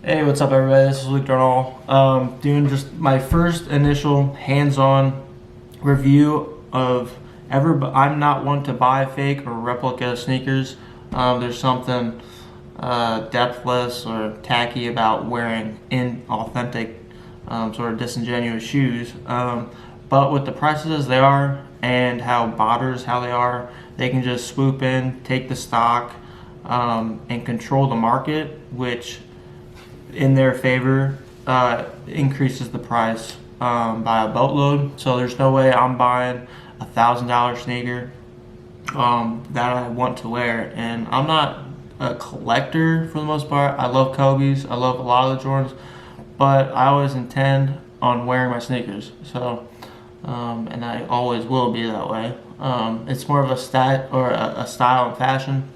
Hey, what's up everybody? This is Luke Darnall. Doing just my first initial hands-on review of ever, but I'm not one to buy fake or replica sneakers. There's something depthless or tacky about wearing inauthentic, sort of disingenuous shoes. But with the prices as they are and how botters how they are, they can just swoop in, take the stock, and control the market, which in their favor increases the price by a boatload. So there's no way I'm buying $1,000 sneaker that I want to wear. And I'm not a collector for the most part. I love Kobe's, I love a lot of the Jordans, but I always intend on wearing my sneakers. So and I always will be that way. It's more of a style or a style and fashion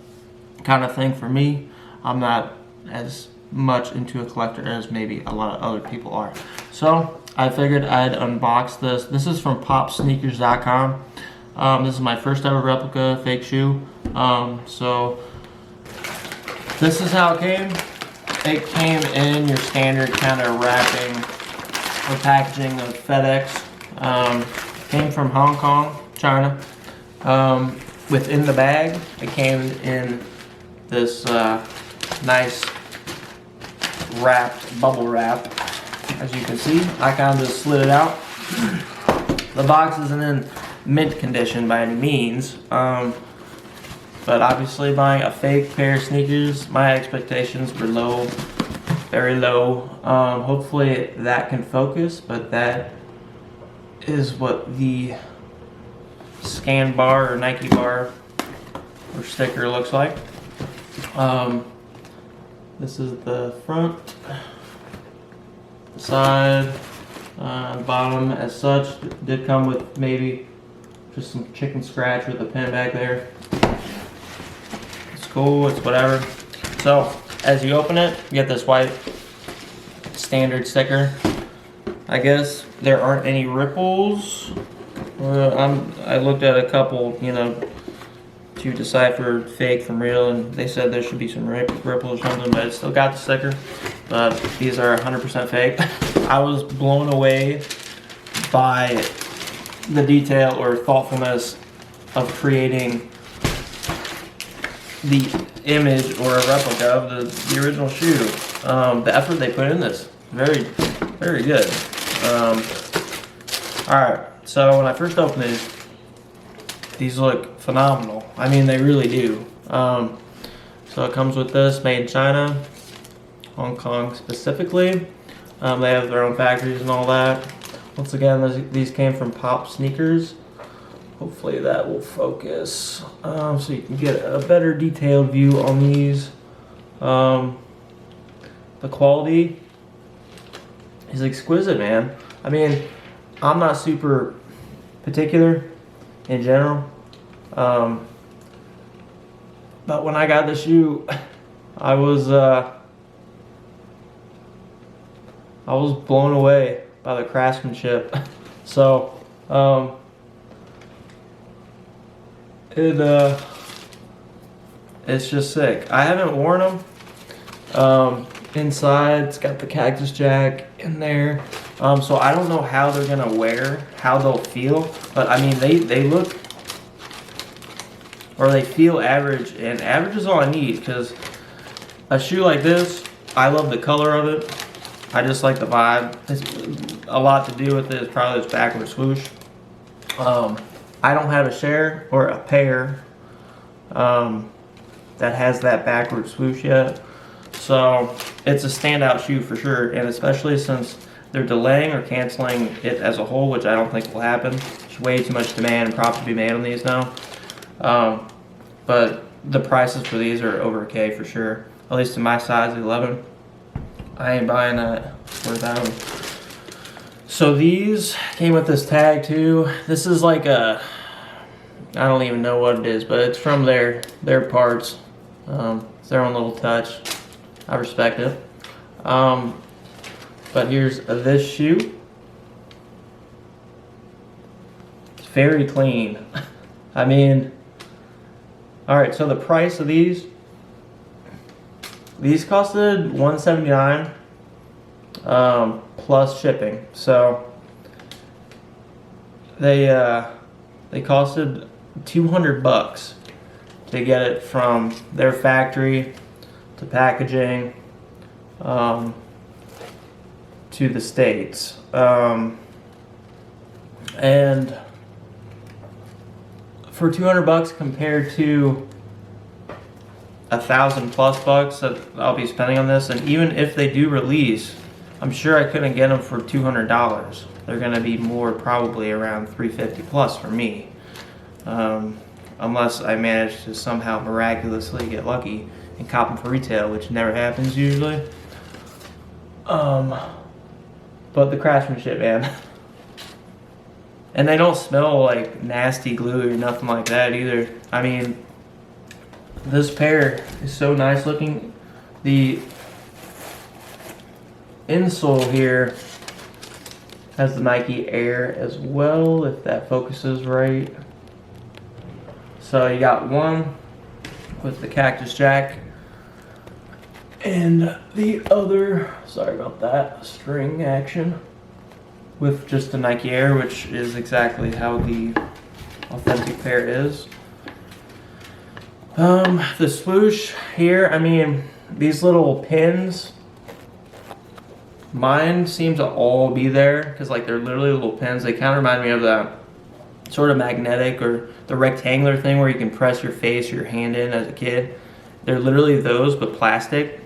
kind of thing for me. I'm not as much into a collector as maybe a lot of other people are. So I figured I'd unbox this. This is from popsneakers.com. This is my first ever replica fake shoe. So this is how it came. It came in your standard kind of wrapping or packaging of FedEx. Came from Hong Kong, China. Within the bag, it came in this nice wrapped bubble wrap. As you can see, I kind of just slid it out. The box isn't in mint condition by any means, but obviously buying a fake pair of sneakers, my expectations were low, very low. Hopefully that can focus, but that is what the scan bar or Nike bar or sticker looks like. This is the front, the side, bottom as such. It did come with maybe just some chicken scratch with a pin back there. It's cool, it's whatever. So as you open it, you get this white standard sticker. I guess there aren't any ripples. I looked at a couple, to decipher fake from real, and they said there should be some ripples or something, but it's still got the sticker. But these are 100% fake. I was blown away by the detail or thoughtfulness of creating the image or a replica of the original shoe. The effort they put in this, very, very good. Alright, so when I first opened these look phenomenal. I mean, they really do. So it comes with this, made in China, Hong Kong specifically. They have their own factories and all that. Once again, these came from Pop Sneakers. Hopefully that will focus, so you can get a better detailed view on these. The quality is exquisite, man. I mean, I'm not super particular in general, but when I got the shoe, I was blown away by the craftsmanship. So it's just sick. I haven't worn them. Inside, it's got the Cactus Jack in there. So I don't know how they're gonna wear, how they'll feel, but I mean, they look, or they feel average, and average is all I need, because a shoe like this, I love the color of it. I just like the vibe. It's a lot to do with it. It's probably this backward swoosh. I don't have a share or a pair that has that backward swoosh yet. So it's a standout shoe for sure, and especially since they're delaying or canceling it as a whole, which I don't think will happen. There's way too much demand and profit to be made on these now. But the prices for these are over $1K for sure. At least in my size 11. I ain't buying that for $1,000. So these came with this tag too. This is like I don't even know what it is, but it's from their parts. It's their own little touch. I respect it. But here's this shoe. It's very clean. I mean, all right, so the price of these costed $179 plus shipping. So they costed $200 to get it from their factory to packaging to the States. And for $200 compared to $1,000+ that I'll be spending on this, and even if they do release, I'm sure I couldn't get them for $200. They're gonna be more, probably around $350+ for me, unless I manage to somehow miraculously get lucky and cop them for retail, which never happens usually. But the craftsmanship, man. And they don't smell like nasty glue or nothing like that either. I mean, this pair is so nice looking. The insole here has the Nike Air as well, if that focuses right. So you got one with the Cactus Jack, and the other, sorry about that, string action with just the Nike Air, which is exactly how the authentic pair is. The swoosh here, I mean, these little pins, mine seem to all be there because like they're literally little pins. They kind of remind me of that sort of magnetic or the rectangular thing where you can press your face or your hand in as a kid. They're literally those, but plastic.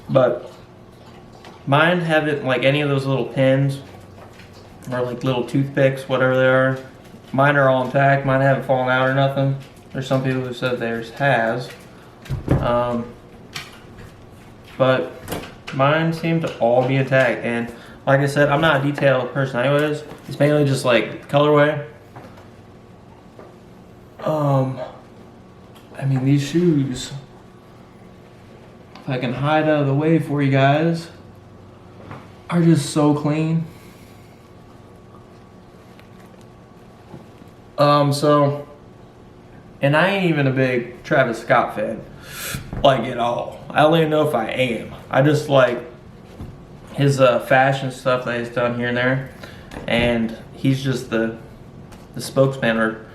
But mine haven't, like any of those little pins or like little toothpicks, whatever they are. Mine are all intact. Mine haven't fallen out or nothing. There's some people who said theirs has. But mine seem to all be intact. And like I said, I'm not a detailed person anyways. It's mainly just like colorway. I mean, these shoes, if I can hide out of the way for you guys, are just so clean. And I ain't even a big Travis Scott fan, like at all. I don't even know if I am. I just like his fashion stuff that he's done here and there, and he's just the spokesman or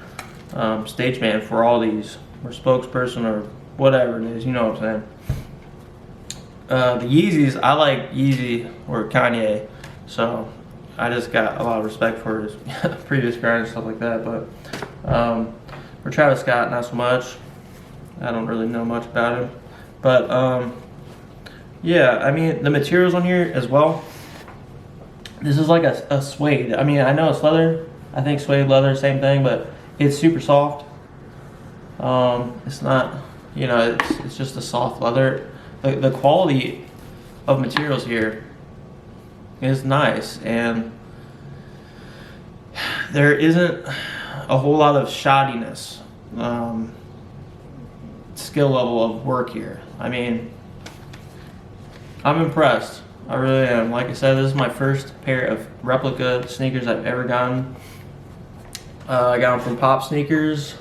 stage man for all these, or spokesperson or whatever it is, you know what I'm saying. The Yeezys, I like Yeezy or Kanye, so I just got a lot of respect for his previous grind and stuff like that. But for Travis Scott, not so much. I don't really know much about him. But yeah, I mean, the materials on here as well. This is like a suede. I mean, I know it's leather. I think suede, leather, same thing, but it's super soft. It's not, you know, it's just a soft leather. The quality of materials here is nice, and there isn't a whole lot of shoddiness, skill level of work here. I mean, I'm impressed. I really am. Like I said, this is my first pair of replica sneakers I've ever gotten. I got them from Pop Sneakers.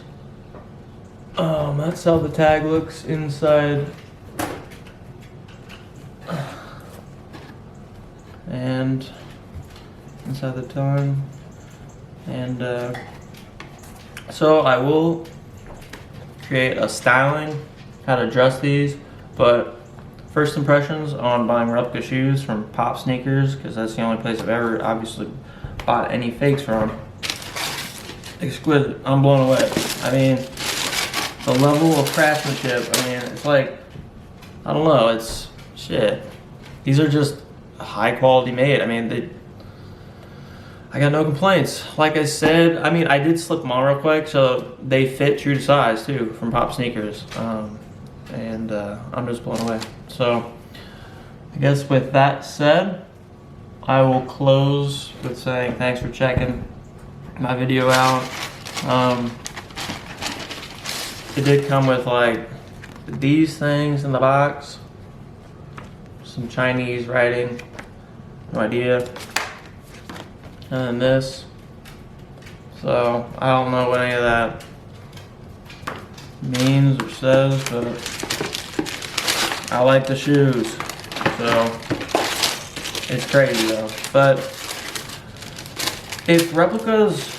That's how the tag looks inside. And inside the tongue. And so I will create a styling, how to dress these, but first impressions on buying replica shoes from Pop Sneakers, because that's the only place I've ever obviously bought any fakes from. Exquisite. I'm blown away. I mean, the level of craftsmanship, I mean, it's like, I don't know, it's shit. These are just high quality made. I mean, I got no complaints. Like I said, I mean, I did slip them on real quick, so they fit true to size too from Pop Sneakers. And I'm just blown away. So I guess with that said, I will close with saying thanks for checking my video out. It did come with like these things in the box, some Chinese writing, no idea, and then this. So I don't know what any of that means or says, but I like the shoes. So it's crazy though. But if replicas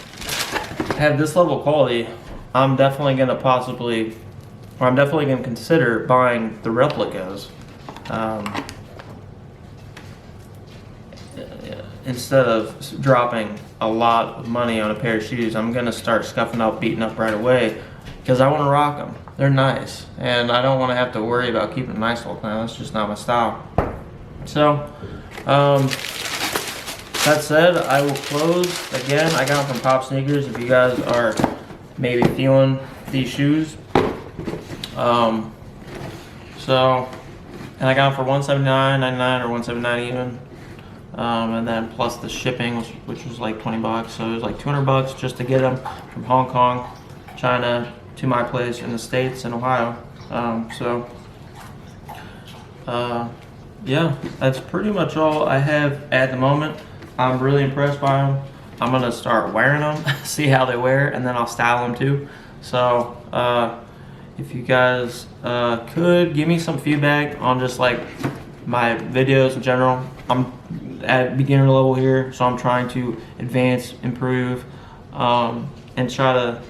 have this level of quality, I'm definitely gonna consider buying the replicas. Instead of dropping a lot of money on a pair of shoes, I'm gonna start scuffing up, beating up right away, because I want to rock them. They're nice, and I don't want to have to worry about keeping them nice all the time. That's just not my style. So, that said, I will close. Again, I got them from Pop Sneakers. If you guys are maybe feeling these shoes, and I got them for $179.99 or $179 even. And then plus the shipping, which was like 20 bucks. So it was like 200 bucks just to get them from Hong Kong, China, to my place in the States in Ohio. Yeah, that's pretty much all I have at the moment. I'm really impressed by them. I'm gonna start wearing them, see how they wear, and then I'll style them too. So if you guys could give me some feedback on just like my videos in general. I'm at beginner level here, so I'm trying to advance, improve, and try to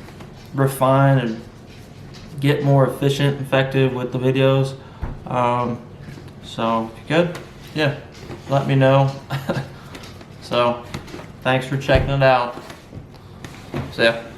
refine and get more efficient, effective with the videos. So if you could, yeah, let me know. So thanks for checking it out. See ya.